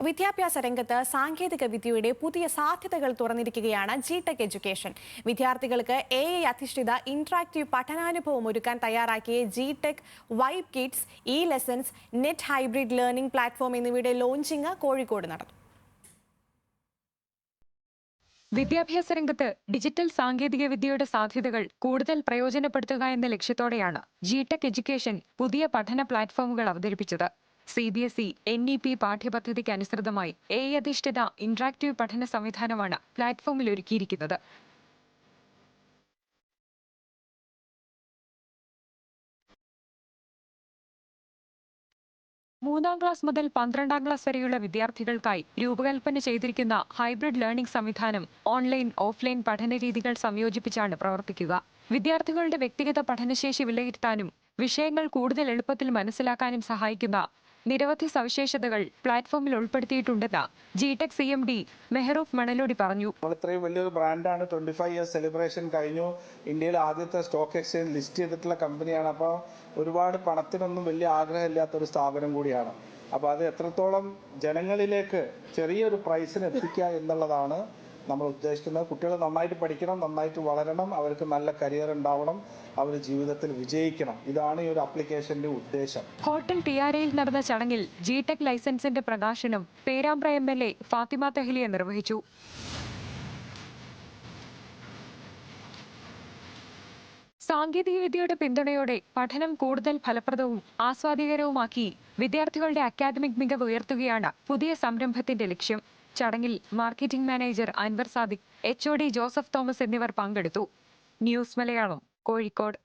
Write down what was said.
വിദ്യാഭ്യാസ രംഗത്ത് സാങ്കേതിക വിദ്യയുടെ പുതിയ സാധ്യതകൾ തുറന്നിരിക്കുകയാണ് ജിടെക് എഡ്യൂക്കേഷൻ. വിദ്യാർത്ഥികൾക്ക് AI അധിഷ്ഠിത ഇന്ററാക്റ്റീവ് പഠനാനുഭവം ഒരുക്കാൻ തയ്യാറാക്കിയ G-Tec vibe kids, lessons, net hybrid learning platform എന്നിവയുടെ ലോഞ്ചിങ് കോഴിക്കോട് നടന്നു. വിദ്യാഭ്യാസ രംഗത്ത് ഡിജിറ്റൽ സാങ്കേതിക വിദ്യയുടെ സാധ്യതകൾ കൂടുതൽ പ്രയോജനപ്പെടുത്തുക എന്ന ലക്ഷ്യത്തോടെയാണ് ജിടെക് എഡ്യൂക്കേഷൻ പുതിയ പഠന പ്ലാറ്റ്ഫോമുകൾ അവതരിപ്പിച്ചത്. CBSE, NEP പാഠ്യപദ്ധതിക്ക് അനുസൃതമായി AI അധിഷ്ഠിത ഇന്ററാക്റ്റീവ് പഠന സംവിധാനമാണ് പ്ലാറ്റ്ഫോമിൽ ഒരുക്കിയിരിക്കുന്നത്. മൂന്നാം ക്ലാസ് മുതൽ 12ാം ക്ലാസ് വരെയുള്ള വിദ്യാർത്ഥികൾക്കായി രൂപകൽപ്പന ചെയ്തിരിക്കുന്ന ഹൈബ്രിഡ് ലേണിംഗ് സംവിധാനം ഓൺലൈൻ, ഓഫ്ലൈൻ പഠന രീതികൾ സംയോജിപ്പിച്ചാണ് പ്രവർത്തിക്കുക. വിദ്യാർത്ഥികളുടെ വ്യക്തിഗത പഠനശേഷി വിലയിരുത്താനും വിഷയങ്ങൾ കൂടുതൽ എളുപ്പത്തിൽ മനസ്സിലാക്കാനും സഹായിക്കുന്ന നിരവധി സവിശേഷതകൾ പ്ലാറ്റ്ഫോമിൽ ഉൾപ്പെടുത്തിയിട്ടുണ്ടെന്ന് ജിടെക് CMD മെഹറൂഫ് മണലോടി പറഞ്ഞു. ഇത്രയും വലിയൊരു ബ്രാൻഡാണ്. 25 ഇയേഴ്സ് സെലിബ്രേഷൻ കഴിഞ്ഞു. ഇന്ത്യയിലെ ആദ്യത്തെ സ്റ്റോക്ക് എക്സ്ചേഞ്ച് ലിസ്റ്റ് ചെയ്തിട്ടുള്ള കമ്പനിയാണ്. അപ്പോൾ ഒരുപാട് പണത്തിനൊന്നും വലിയ ആഗ്രഹമില്ലാത്തൊരു സ്ഥാപനം കൂടിയാണ്. അപ്പോൾ അത് എത്രത്തോളം ജനങ്ങളിലേക്ക് ചെറിയൊരു പ്രൈസിന് എത്തിക്കുക എന്നുള്ളതാണ് നമ്മൾ ഉദ്ദേശിക്കുന്നത്. കുട്ടികൾ നന്നായിട്ട് പഠിക്കണം, നന്നായിട്ട് വളരണം, അവർക്ക് നല്ല കരിയർ ഉണ്ടാവണം, അവർ ജീവിതത്തിൽ വിജയിക്കണം. ഇതാണ് ഈ ഒരു ആപ്ലിക്കേഷന്റെ ഉദ്ദേശം. ഹോട്ടൽ ടിയാരയിൽ നടന്ന ചടങ്ങിൽ ജിടെക് ലൈസൻസിന്റെ പ്രകാശനം പേരാമ്പ്ര MLA ഫാത്തിമ തെഹ്ലിയ നിർവഹിച്ചു. സാങ്കേതികവിദ്യയുടെ പിന്തുണയോടെ പഠനം കൂടുതൽ ഫലപ്രദവും ആസ്വാദികരവുമാക്കി വിദ്യാർത്ഥികളുടെ അക്കാദമിക് മികവ് ഉയർത്തുകയാണ് പുതിയ സംരംഭത്തിന്റെ ലക്ഷ്യം. ചടങ്ങിൽ marketing manager Anwar Sadiq, HOD Joseph Thomas എന്നിവർ പങ്കെടുത്തു. ന്യൂസ് മലയാളം, കോഴിക്കോട്.